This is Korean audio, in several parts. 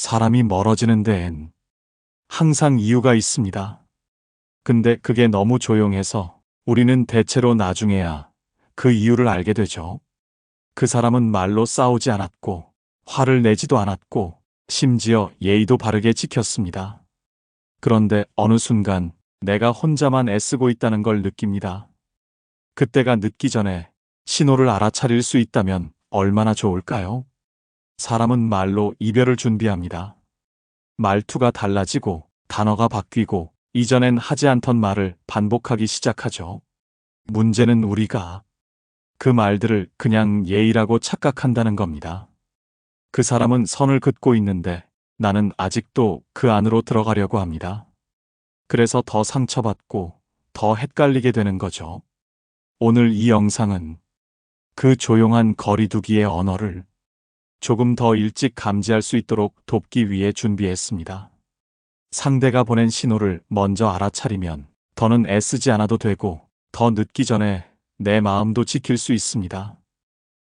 사람이 멀어지는 데엔 항상 이유가 있습니다. 근데 그게 너무 조용해서 우리는 대체로 나중에야 그 이유를 알게 되죠. 그 사람은 말로 싸우지 않았고, 화를 내지도 않았고, 심지어 예의도 바르게 지켰습니다. 그런데 어느 순간 내가 혼자만 애쓰고 있다는 걸 느낍니다. 그때가 늦기 전에 신호를 알아차릴 수 있다면 얼마나 좋을까요? 사람은 말로 이별을 준비합니다. 말투가 달라지고 단어가 바뀌고 이전엔 하지 않던 말을 반복하기 시작하죠. 문제는 우리가 그 말들을 그냥 예의라고 착각한다는 겁니다. 그 사람은 선을 긋고 있는데 나는 아직도 그 안으로 들어가려고 합니다. 그래서 더 상처받고 더 헷갈리게 되는 거죠. 오늘 이 영상은 그 조용한 거리두기의 언어를 조금 더 일찍 감지할 수 있도록 돕기 위해 준비했습니다. 상대가 보낸 신호를 먼저 알아차리면 더는 애쓰지 않아도 되고 더 늦기 전에 내 마음도 지킬 수 있습니다.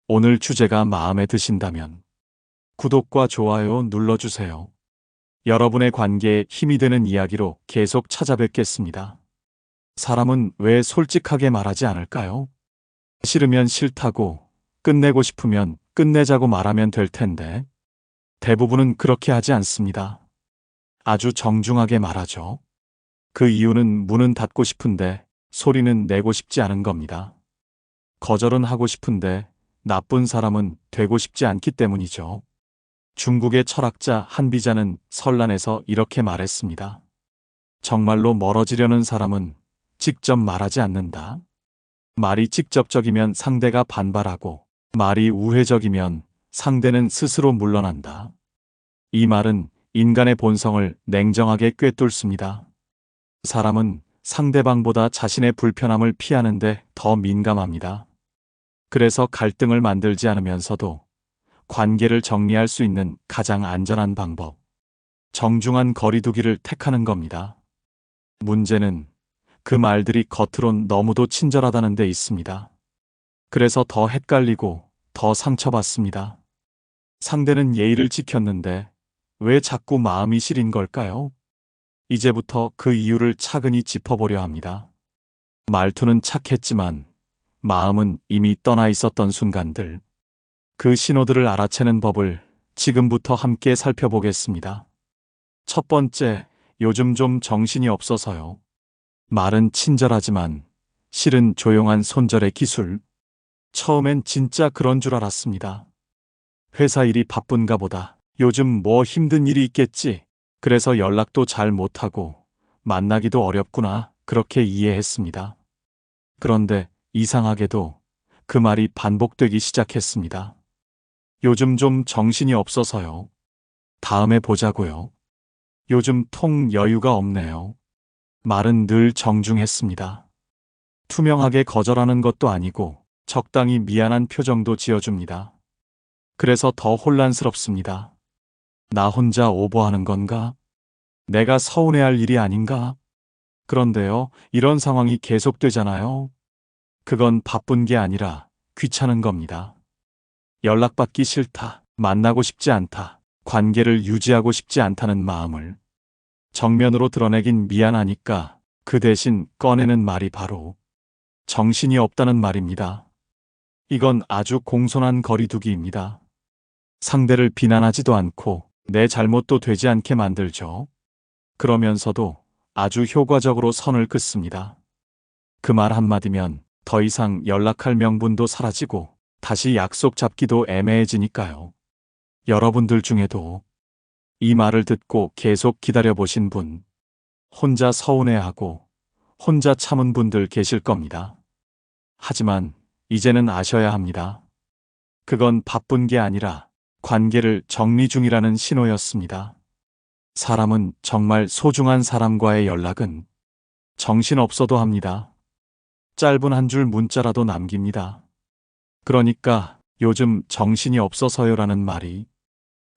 오늘 주제가 마음에 드신다면 구독과 좋아요 눌러주세요. 여러분의 관계에 힘이 되는 이야기로 계속 찾아뵙겠습니다. 사람은 왜 솔직하게 말하지 않을까요? 싫으면 싫다고, 끝내고 싶으면 끝내자고 말하면 될 텐데, 대부분은 그렇게 하지 않습니다. 아주 정중하게 말하죠. 그 이유는 문은 닫고 싶은데 소리는 내고 싶지 않은 겁니다. 거절은 하고 싶은데 나쁜 사람은 되고 싶지 않기 때문이죠. 중국의 철학자 한비자는 설란에서 이렇게 말했습니다. 정말로 멀어지려는 사람은 직접 말하지 않는다. 말이 직접적이면 상대가 반발하고 말이 우회적이면 상대는 스스로 물러난다. 이 말은 인간의 본성을 냉정하게 꿰뚫습니다. 사람은 상대방보다 자신의 불편함을 피하는데 더 민감합니다. 그래서 갈등을 만들지 않으면서도 관계를 정리할 수 있는 가장 안전한 방법, 정중한 거리두기를 택하는 겁니다. 문제는 그 말들이 겉으론 너무도 친절하다는 데 있습니다. 그래서 더 헷갈리고 더 상처받습니다. 상대는 예의를 지켰는데 왜 자꾸 마음이 시린 걸까요? 이제부터 그 이유를 차근히 짚어보려 합니다. 말투는 착했지만 마음은 이미 떠나 있었던 순간들, 그 신호들을 알아채는 법을 지금부터 함께 살펴보겠습니다. 첫 번째, 요즘 좀 정신이 없어서요. 말은 친절하지만 실은 조용한 손절의 기술. 처음엔 진짜 그런 줄 알았습니다. 회사 일이 바쁜가 보다. 요즘 뭐 힘든 일이 있겠지. 그래서 연락도 잘 못하고 만나기도 어렵구나. 그렇게 이해했습니다. 그런데 이상하게도 그 말이 반복되기 시작했습니다. 요즘 좀 정신이 없어서요. 다음에 보자고요. 요즘 통 여유가 없네요. 말은 늘 정중했습니다. 투명하게 거절하는 것도 아니고 적당히 미안한 표정도 지어줍니다. 그래서 더 혼란스럽습니다. 나 혼자 오버하는 건가? 내가 서운해할 일이 아닌가? 그런데요, 이런 상황이 계속되잖아요. 그건 바쁜 게 아니라 귀찮은 겁니다. 연락받기 싫다, 만나고 싶지 않다, 관계를 유지하고 싶지 않다는 마음을 정면으로 드러내긴 미안하니까 그 대신 꺼내는 말이 바로 정신이 없다는 말입니다. 이건 아주 공손한 거리두기입니다. 상대를 비난하지도 않고 내 잘못도 되지 않게 만들죠. 그러면서도 아주 효과적으로 선을 긋습니다. 그 말 한마디면 더 이상 연락할 명분도 사라지고 다시 약속 잡기도 애매해지니까요. 여러분들 중에도 이 말을 듣고 계속 기다려보신 분, 혼자 서운해하고 혼자 참은 분들 계실 겁니다. 하지만 이제는 아셔야 합니다. 그건 바쁜 게 아니라 관계를 정리 중이라는 신호였습니다. 사람은 정말 소중한 사람과의 연락은 정신없어도 합니다. 짧은 한 줄 문자라도 남깁니다. 그러니까 요즘 정신이 없어서요라는 말이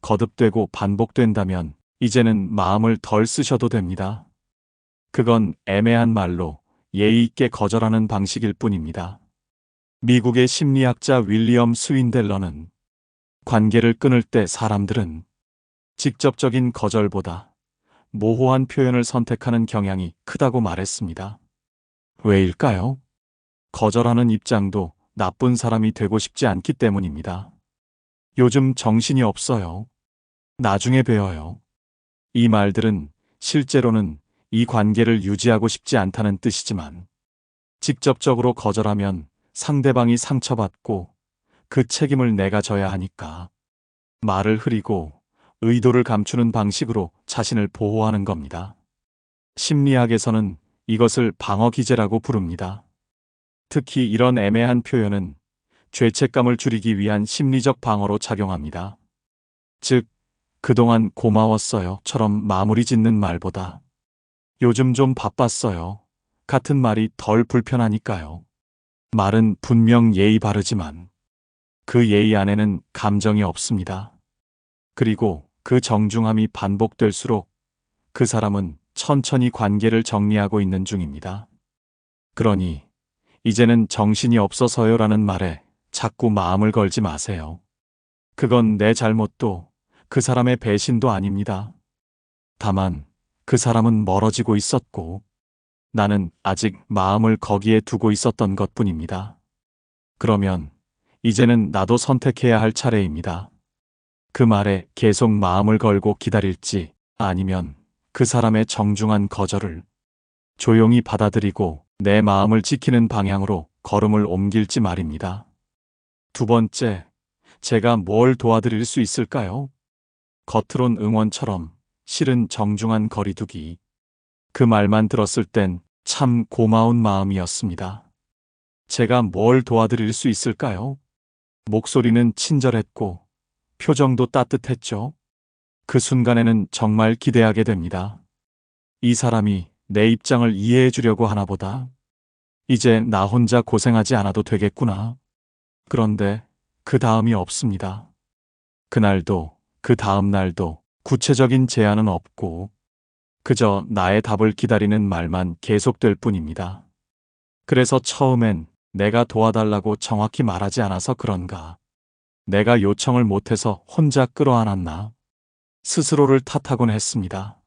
거듭되고 반복된다면 이제는 마음을 덜 쓰셔도 됩니다. 그건 애매한 말로 예의 있게 거절하는 방식일 뿐입니다. 미국의 심리학자 윌리엄 스윈델러는 관계를 끊을 때 사람들은 직접적인 거절보다 모호한 표현을 선택하는 경향이 크다고 말했습니다. 왜일까요? 거절하는 입장도 나쁜 사람이 되고 싶지 않기 때문입니다. 요즘 정신이 없어요. 나중에 봬요. 이 말들은 실제로는 이 관계를 유지하고 싶지 않다는 뜻이지만 직접적으로 거절하면 상대방이 상처받고 그 책임을 내가 져야 하니까 말을 흐리고 의도를 감추는 방식으로 자신을 보호하는 겁니다. 심리학에서는 이것을 방어 기제라고 부릅니다. 특히 이런 애매한 표현은 죄책감을 줄이기 위한 심리적 방어로 작용합니다. 즉, 그동안 고마웠어요처럼 마무리 짓는 말보다 요즘 좀 바빴어요 같은 말이 덜 불편하니까요. 말은 분명 예의 바르지만 그 예의 안에는 감정이 없습니다. 그리고 그 정중함이 반복될수록 그 사람은 천천히 관계를 정리하고 있는 중입니다. 그러니 이제는 정신이 없어서요라는 말에 자꾸 마음을 걸지 마세요. 그건 내 잘못도 그 사람의 배신도 아닙니다. 다만 그 사람은 멀어지고 있었고 나는 아직 마음을 거기에 두고 있었던 것뿐입니다. 그러면 이제는 나도 선택해야 할 차례입니다. 그 말에 계속 마음을 걸고 기다릴지 아니면 그 사람의 정중한 거절을 조용히 받아들이고 내 마음을 지키는 방향으로 걸음을 옮길지 말입니다. 두 번째, 제가 뭘 도와드릴 수 있을까요? 겉으론 응원처럼 실은 정중한 거리두기. 그 말만 들었을 땐 참 고마운 마음이었습니다. 제가 뭘 도와드릴 수 있을까요? 목소리는 친절했고 표정도 따뜻했죠. 그 순간에는 정말 기대하게 됩니다. 이 사람이 내 입장을 이해해 주려고 하나 보다. 이제 나 혼자 고생하지 않아도 되겠구나. 그런데 그 다음이 없습니다. 그날도 그 다음 날도 구체적인 제안은 없고 그저 나의 답을 기다리는 말만 계속될 뿐입니다. 그래서 처음엔 내가 도와달라고 정확히 말하지 않아서 그런가. 내가 요청을 못해서 혼자 끌어안았나. 스스로를 탓하곤 했습니다.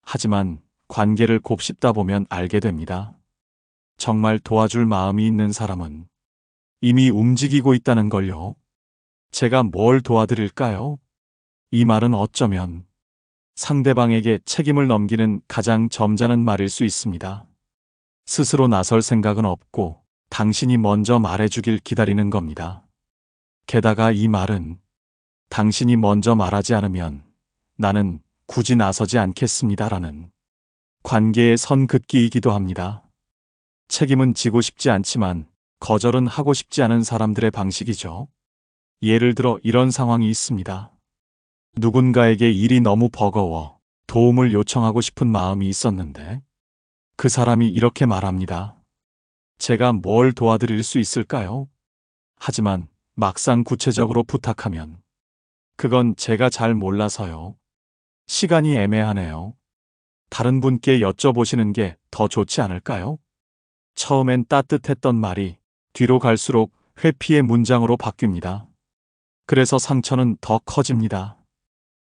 하지만 관계를 곱씹다 보면 알게 됩니다. 정말 도와줄 마음이 있는 사람은 이미 움직이고 있다는 걸요. 제가 뭘 도와드릴까요? 이 말은 어쩌면 상대방에게 책임을 넘기는 가장 점잖은 말일 수 있습니다. 스스로 나설 생각은 없고 당신이 먼저 말해주길 기다리는 겁니다. 게다가 이 말은 당신이 먼저 말하지 않으면 나는 굳이 나서지 않겠습니다라는 관계의 선 긋기이기도 합니다. 책임은 지고 싶지 않지만 거절은 하고 싶지 않은 사람들의 방식이죠. 예를 들어 이런 상황이 있습니다. 누군가에게 일이 너무 버거워 도움을 요청하고 싶은 마음이 있었는데 그 사람이 이렇게 말합니다. 제가 뭘 도와드릴 수 있을까요? 하지만 막상 구체적으로 부탁하면 그건 제가 잘 몰라서요. 시간이 애매하네요. 다른 분께 여쭤보시는 게 더 좋지 않을까요? 처음엔 따뜻했던 말이 뒤로 갈수록 회피의 문장으로 바뀝니다. 그래서 상처는 더 커집니다.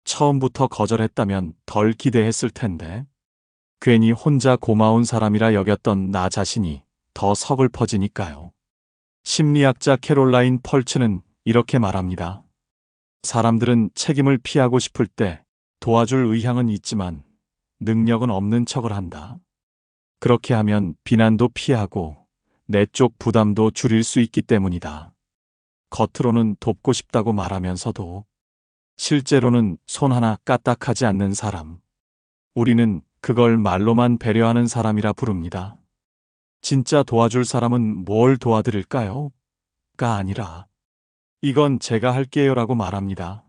처음부터 거절했다면 덜 기대했을 텐데 괜히 혼자 고마운 사람이라 여겼던 나 자신이 더 서글퍼지니까요. 심리학자 캐롤라인 펄츠는 이렇게 말합니다. 사람들은 책임을 피하고 싶을 때 도와줄 의향은 있지만 능력은 없는 척을 한다. 그렇게 하면 비난도 피하고 내 쪽 부담도 줄일 수 있기 때문이다. 겉으로는 돕고 싶다고 말하면서도 실제로는 손 하나 까딱하지 않는 사람. 우리는 그걸 말로만 배려하는 사람이라 부릅니다. 진짜 도와줄 사람은 뭘 도와드릴까요? 가 아니라 이건 제가 할게요라고 말합니다.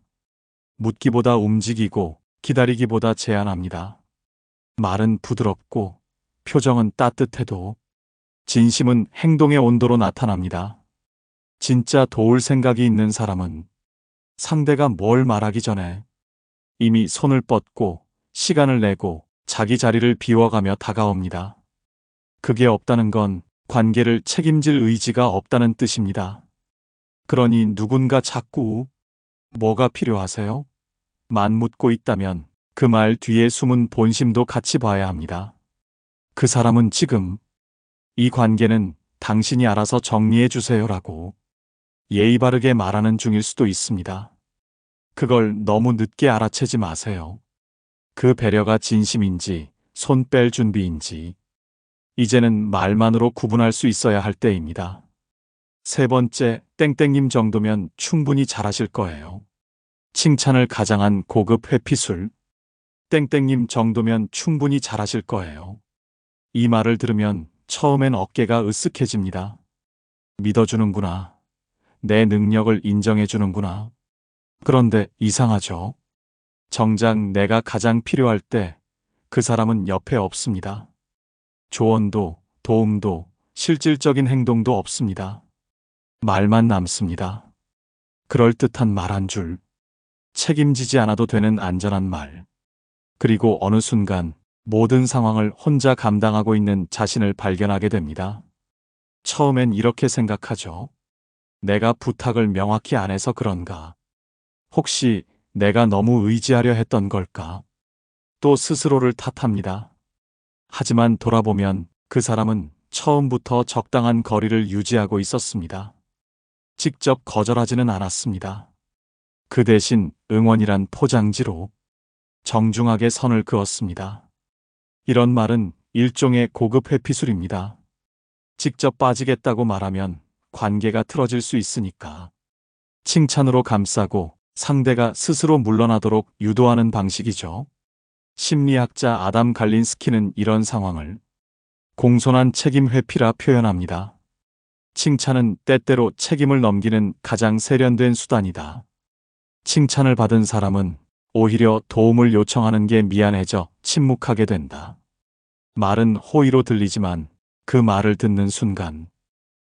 묻기보다 움직이고 기다리기보다 제안합니다. 말은 부드럽고 표정은 따뜻해도 진심은 행동의 온도로 나타납니다. 진짜 도울 생각이 있는 사람은 상대가 뭘 말하기 전에 이미 손을 뻗고 시간을 내고 자기 자리를 비워가며 다가옵니다. 그게 없다는 건 관계를 책임질 의지가 없다는 뜻입니다. 그러니 누군가 자꾸 뭐가 필요하세요? 만 묻고 있다면 그 말 뒤에 숨은 본심도 같이 봐야 합니다. 그 사람은 지금 이 관계는 당신이 알아서 정리해 주세요라고 예의 바르게 말하는 중일 수도 있습니다. 그걸 너무 늦게 알아채지 마세요. 그 배려가 진심인지 손 뺄 준비인지 이제는 말만으로 구분할 수 있어야 할 때입니다. 세 번째, 땡땡님 정도면 충분히 잘하실 거예요. 칭찬을 가장한 고급 회피술. 땡땡님 정도면 충분히 잘하실 거예요. 이 말을 들으면 처음엔 어깨가 으쓱해집니다. 믿어주는구나. 내 능력을 인정해주는구나. 그런데 이상하죠? 정작 내가 가장 필요할 때 그 사람은 옆에 없습니다. 조언도, 도움도, 실질적인 행동도 없습니다. 말만 남습니다. 그럴듯한 말 한 줄. 책임지지 않아도 되는 안전한 말. 그리고 어느 순간 모든 상황을 혼자 감당하고 있는 자신을 발견하게 됩니다. 처음엔 이렇게 생각하죠. 내가 부탁을 명확히 안 해서 그런가? 혹시 내가 너무 의지하려 했던 걸까? 또 스스로를 탓합니다. 하지만 돌아보면 그 사람은 처음부터 적당한 거리를 유지하고 있었습니다. 직접 거절하지는 않았습니다. 그 대신 응원이란 포장지로 정중하게 선을 그었습니다. 이런 말은 일종의 고급 회피술입니다. 직접 빠지겠다고 말하면 관계가 틀어질 수 있으니까 칭찬으로 감싸고 상대가 스스로 물러나도록 유도하는 방식이죠. 심리학자 아담 갈린스키는 이런 상황을 공손한 책임 회피라 표현합니다. 칭찬은 때때로 책임을 넘기는 가장 세련된 수단이다. 칭찬을 받은 사람은 오히려 도움을 요청하는 게 미안해져 침묵하게 된다. 말은 호의로 들리지만 그 말을 듣는 순간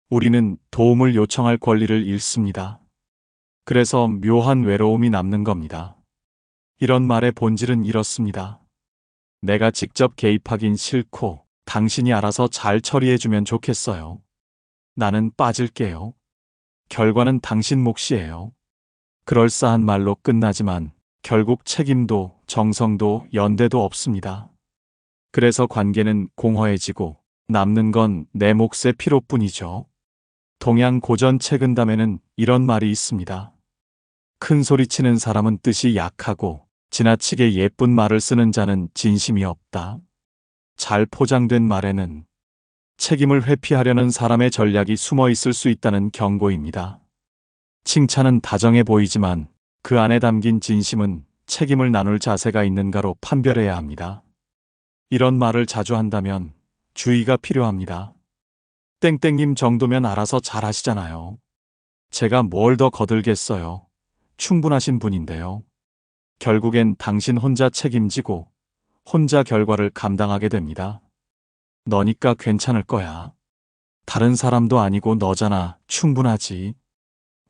우리는 도움을 요청할 권리를 잃습니다. 그래서 묘한 외로움이 남는 겁니다. 이런 말의 본질은 이렇습니다. 내가 직접 개입하긴 싫고 당신이 알아서 잘 처리해주면 좋겠어요. 나는 빠질게요. 결과는 당신 몫이에요. 그럴싸한 말로 끝나지만 결국 책임도 정성도 연대도 없습니다. 그래서 관계는 공허해지고 남는 건 내 몫의 피로뿐이죠. 동양 고전 책은담에는 이런 말이 있습니다. 큰 소리치는 사람은 뜻이 약하고 지나치게 예쁜 말을 쓰는 자는 진심이 없다. 잘 포장된 말에는 책임을 회피하려는 사람의 전략이 숨어 있을 수 있다는 경고입니다. 칭찬은 다정해 보이지만 그 안에 담긴 진심은 책임을 나눌 자세가 있는가로 판별해야 합니다. 이런 말을 자주 한다면 주의가 필요합니다. 땡땡님 정도면 알아서 잘 하시잖아요. 제가 뭘 더 거들겠어요. 충분하신 분인데요. 결국엔 당신 혼자 책임지고 혼자 결과를 감당하게 됩니다. 너니까 괜찮을 거야. 다른 사람도 아니고 너잖아. 충분하지.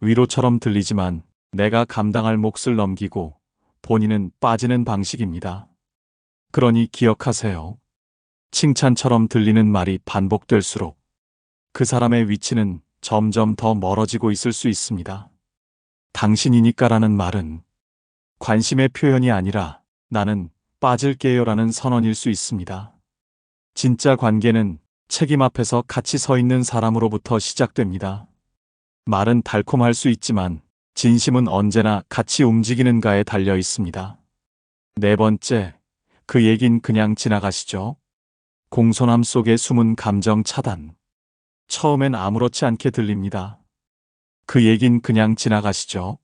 위로처럼 들리지만 내가 감당할 몫을 넘기고 본인은 빠지는 방식입니다. 그러니 기억하세요. 칭찬처럼 들리는 말이 반복될수록 그 사람의 위치는 점점 더 멀어지고 있을 수 있습니다. 당신이니까라는 말은 관심의 표현이 아니라 나는 빠질게요라는 선언일 수 있습니다. 진짜 관계는 책임 앞에서 같이 서 있는 사람으로부터 시작됩니다. 말은 달콤할 수 있지만 진심은 언제나 같이 움직이는가에 달려 있습니다. 네 번째, 그 얘긴 그냥 지나가시죠. 공손함 속에 숨은 감정 차단. 처음엔 아무렇지 않게 들립니다. 그 얘긴 그냥 지나가시죠.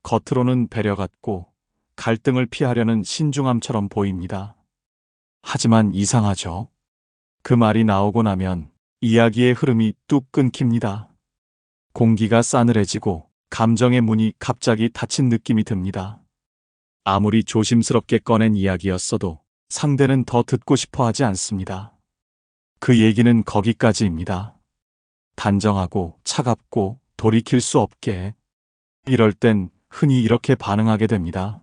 겉으로는 배려 같고 갈등을 피하려는 신중함처럼 보입니다. 하지만 이상하죠. 그 말이 나오고 나면 이야기의 흐름이 뚝 끊깁니다. 공기가 싸늘해지고 감정의 문이 갑자기 닫힌 느낌이 듭니다. 아무리 조심스럽게 꺼낸 이야기였어도 상대는 더 듣고 싶어 하지 않습니다. 그 얘기는 거기까지입니다. 단정하고 차갑고 돌이킬 수 없게. 이럴 땐 흔히 이렇게 반응하게 됩니다.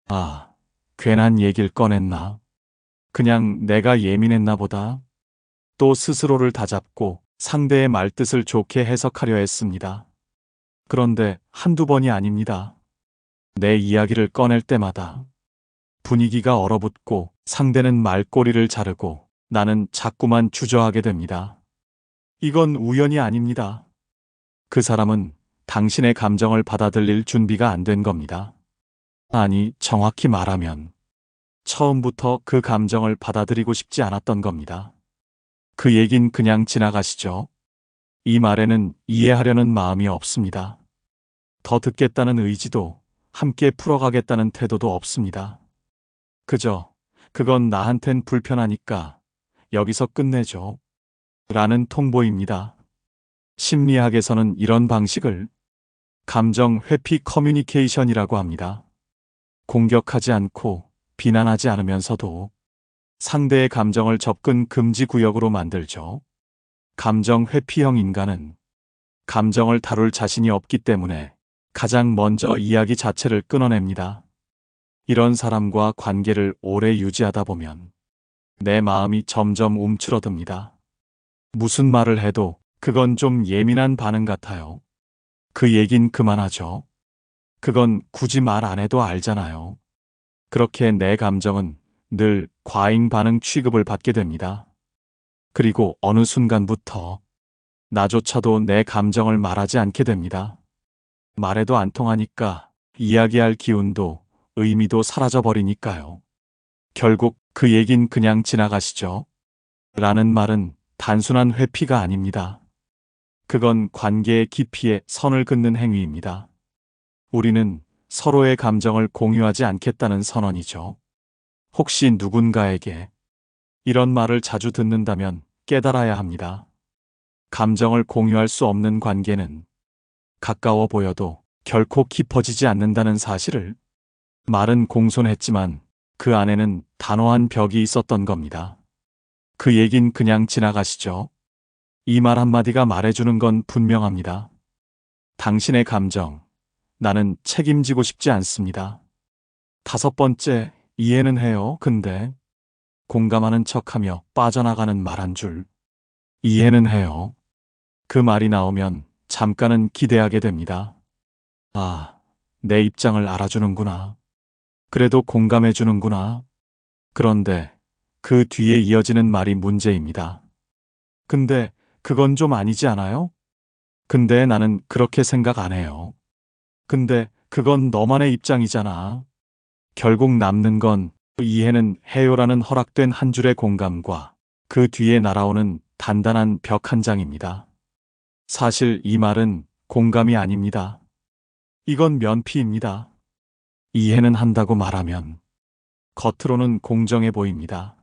아, 괜한 얘기를 꺼냈나? 그냥 내가 예민했나 보다. 또 스스로를 다잡고 상대의 말뜻을 좋게 해석하려 했습니다. 그런데 한두 번이 아닙니다. 내 이야기를 꺼낼 때마다 분위기가 얼어붙고 상대는 말꼬리를 자르고 나는 자꾸만 주저하게 됩니다. 이건 우연이 아닙니다. 그 사람은 당신의 감정을 받아들일 준비가 안 된 겁니다. 아니, 정확히 말하면 처음부터 그 감정을 받아들이고 싶지 않았던 겁니다. 그 얘긴 그냥 지나가시죠. 이 말에는 이해하려는 마음이 없습니다. 더 듣겠다는 의지도, 함께 풀어가겠다는 태도도 없습니다. 그저 그건 나한텐 불편하니까 여기서 끝내죠. 라는 통보입니다. 심리학에서는 이런 방식을 감정 회피 커뮤니케이션이라고 합니다. 공격하지 않고 비난하지 않으면서도 상대의 감정을 접근 금지 구역으로 만들죠. 감정 회피형 인간은 감정을 다룰 자신이 없기 때문에 가장 먼저 이야기 자체를 끊어냅니다. 이런 사람과 관계를 오래 유지하다 보면 내 마음이 점점 움츠러듭니다. 무슨 말을 해도 그건 좀 예민한 반응 같아요. 그 얘긴 그만하죠. 그건 굳이 말 안 해도 알잖아요. 그렇게 내 감정은 늘 과잉 반응 취급을 받게 됩니다. 그리고 어느 순간부터 나조차도 내 감정을 말하지 않게 됩니다. 말해도 안 통하니까 이야기할 기운도 의미도 사라져 버리니까요. 결국 그 얘긴 그냥 지나가시죠. 라는 말은 단순한 회피가 아닙니다. 그건 관계의 깊이에 선을 긋는 행위입니다. 우리는 서로의 감정을 공유하지 않겠다는 선언이죠. 혹시 누군가에게 이런 말을 자주 듣는다면 깨달아야 합니다. 감정을 공유할 수 없는 관계는 가까워 보여도 결코 깊어지지 않는다는 사실을. 말은 공손했지만 그 안에는 단호한 벽이 있었던 겁니다. 그 얘긴 그냥 지나가시죠. 이 말 한마디가 말해주는 건 분명합니다. 당신의 감정, 나는 책임지고 싶지 않습니다. 5번째, 이해는 해요. 근데 공감하는 척하며 빠져나가는 말 한 줄. 이해는 해요. 그 말이 나오면 잠깐은 기대하게 됩니다. 아, 내 입장을 알아주는구나. 그래도 공감해주는구나. 그런데 그 뒤에 이어지는 말이 문제입니다. 근데 그건 좀 아니지 않아요? 근데 나는 그렇게 생각 안 해요. 근데 그건 너만의 입장이잖아. 결국 남는 건 이해는 해요라는 허락된 한 줄의 공감과 그 뒤에 날아오는 단단한 벽 한 장입니다. 사실 이 말은 공감이 아닙니다. 이건 면피입니다. 이해는 한다고 말하면 겉으로는 공정해 보입니다.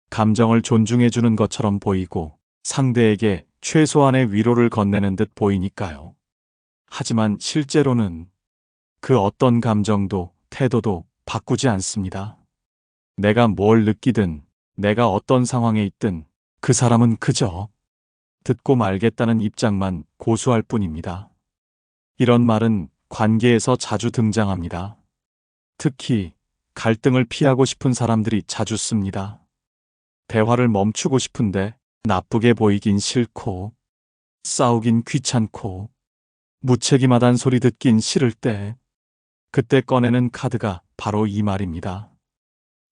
감정을 존중해주는 것처럼 보이고 상대에게 최소한의 위로를 건네는 듯 보이니까요. 하지만 실제로는 그 어떤 감정도 태도도 바꾸지 않습니다. 내가 뭘 느끼든 내가 어떤 상황에 있든 그 사람은 그저 듣고 말겠다는 입장만 고수할 뿐입니다. 이런 말은 관계에서 자주 등장합니다. 특히 갈등을 피하고 싶은 사람들이 자주 씁니다. 대화를 멈추고 싶은데 나쁘게 보이긴 싫고 싸우긴 귀찮고 무책임하단 소리 듣긴 싫을 때 그때 꺼내는 카드가 바로 이 말입니다.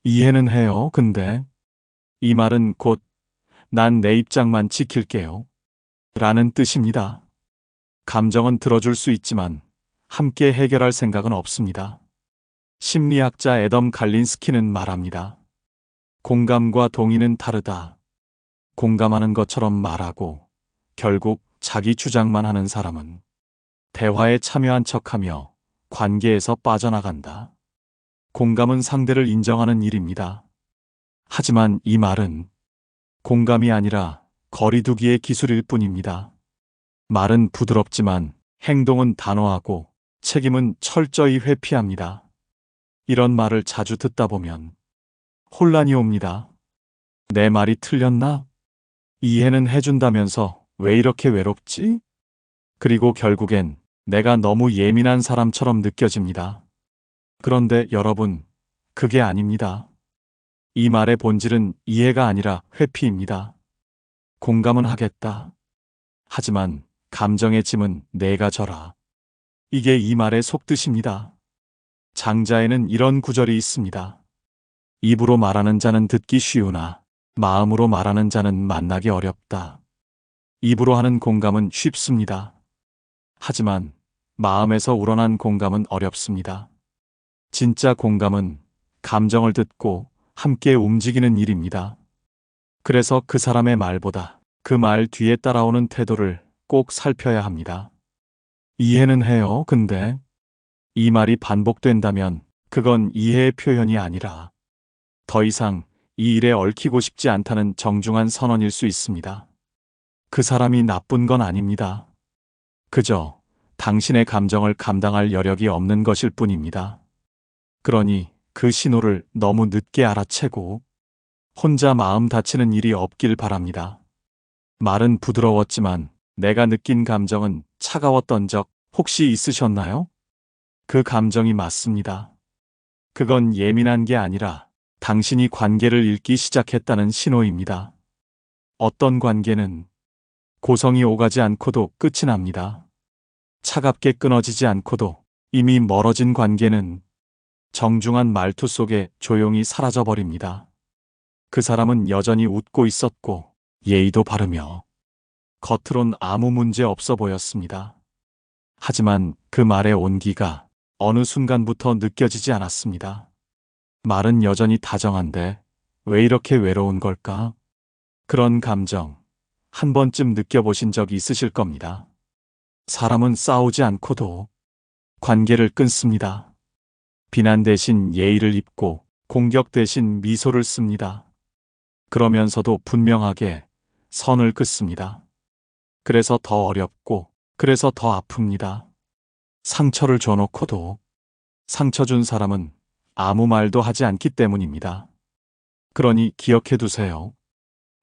이해는 해요. 근데 이 말은 곧 난 내 입장만 지킬게요. 라는 뜻입니다. 감정은 들어줄 수 있지만 함께 해결할 생각은 없습니다. 심리학자 애덤 갈린스키는 말합니다. 공감과 동의는 다르다. 공감하는 것처럼 말하고 결국 자기 주장만 하는 사람은 대화에 참여한 척하며 관계에서 빠져나간다. 공감은 상대를 인정하는 일입니다. 하지만 이 말은 공감이 아니라 거리두기의 기술일 뿐입니다. 말은 부드럽지만 행동은 단호하고 책임은 철저히 회피합니다. 이런 말을 자주 듣다 보면 혼란이 옵니다. 내 말이 틀렸나? 이해는 해준다면서 왜 이렇게 외롭지? 그리고 결국엔 내가 너무 예민한 사람처럼 느껴집니다. 그런데 여러분, 그게 아닙니다. 이 말의 본질은 이해가 아니라 회피입니다. 공감은 하겠다. 하지만 감정의 짐은 내가 져라. 이게 이 말의 속뜻입니다. 장자에는 이런 구절이 있습니다. 입으로 말하는 자는 듣기 쉬우나 마음으로 말하는 자는 만나기 어렵다. 입으로 하는 공감은 쉽습니다. 하지만 마음에서 우러난 공감은 어렵습니다. 진짜 공감은 감정을 듣고 함께 움직이는 일입니다. 그래서 그 사람의 말보다 그 말 뒤에 따라오는 태도를 꼭 살펴야 합니다. 이해는 해요. 근데 이 말이 반복된다면 그건 이해의 표현이 아니라 더 이상 이 일에 얽히고 싶지 않다는 정중한 선언일 수 있습니다. 그 사람이 나쁜 건 아닙니다. 그저 당신의 감정을 감당할 여력이 없는 것일 뿐입니다. 그러니 그 신호를 너무 늦게 알아채고 혼자 마음 다치는 일이 없길 바랍니다. 말은 부드러웠지만 내가 느낀 감정은 차가웠던 적 혹시 있으셨나요? 그 감정이 맞습니다. 그건 예민한 게 아니라 당신이 관계를 잃기 시작했다는 신호입니다. 어떤 관계는 고성이 오가지 않고도 끝이 납니다. 차갑게 끊어지지 않고도 이미 멀어진 관계는 정중한 말투 속에 조용히 사라져버립니다. 그 사람은 여전히 웃고 있었고 예의도 바르며 겉으론 아무 문제 없어 보였습니다. 하지만 그 말의 온기가 어느 순간부터 느껴지지 않았습니다. 말은 여전히 다정한데 왜 이렇게 외로운 걸까? 그런 감정 한 번쯤 느껴보신 적이 있으실 겁니다. 사람은 싸우지 않고도 관계를 끊습니다. 비난 대신 예의를 입고 공격 대신 미소를 씁니다. 그러면서도 분명하게 선을 긋습니다. 그래서 더 어렵고 그래서 더 아픕니다. 상처를 줘놓고도 상처 준 사람은 아무 말도 하지 않기 때문입니다. 그러니 기억해 두세요.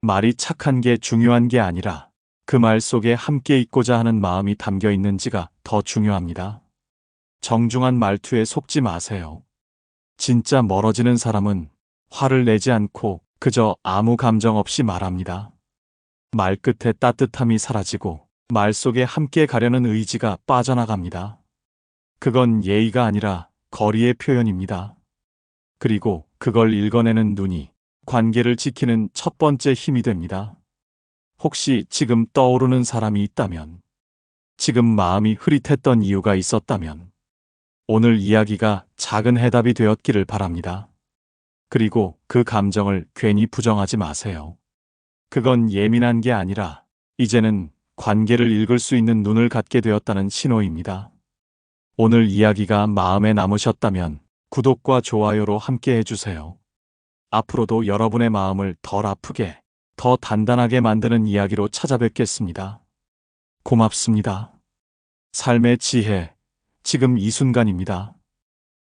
말이 착한 게 중요한 게 아니라 그 말 속에 함께 있고자 하는 마음이 담겨 있는지가 더 중요합니다. 정중한 말투에 속지 마세요. 진짜 멀어지는 사람은 화를 내지 않고 그저 아무 감정 없이 말합니다. 말끝에 따뜻함이 사라지고 말 속에 함께 가려는 의지가 빠져나갑니다. 그건 예의가 아니라 거리의 표현입니다. 그리고 그걸 읽어내는 눈이 관계를 지키는 첫 번째 힘이 됩니다. 혹시 지금 떠오르는 사람이 있다면, 지금 마음이 흐릿했던 이유가 있었다면, 오늘 이야기가 작은 해답이 되었기를 바랍니다. 그리고 그 감정을 괜히 부정하지 마세요. 그건 예민한 게 아니라 이제는 관계를 읽을 수 있는 눈을 갖게 되었다는 신호입니다. 오늘 이야기가 마음에 남으셨다면 구독과 좋아요로 함께 해주세요. 앞으로도 여러분의 마음을 덜 아프게, 더 단단하게 만드는 이야기로 찾아뵙겠습니다. 고맙습니다. 삶의 지혜, 지금 이 순간입니다.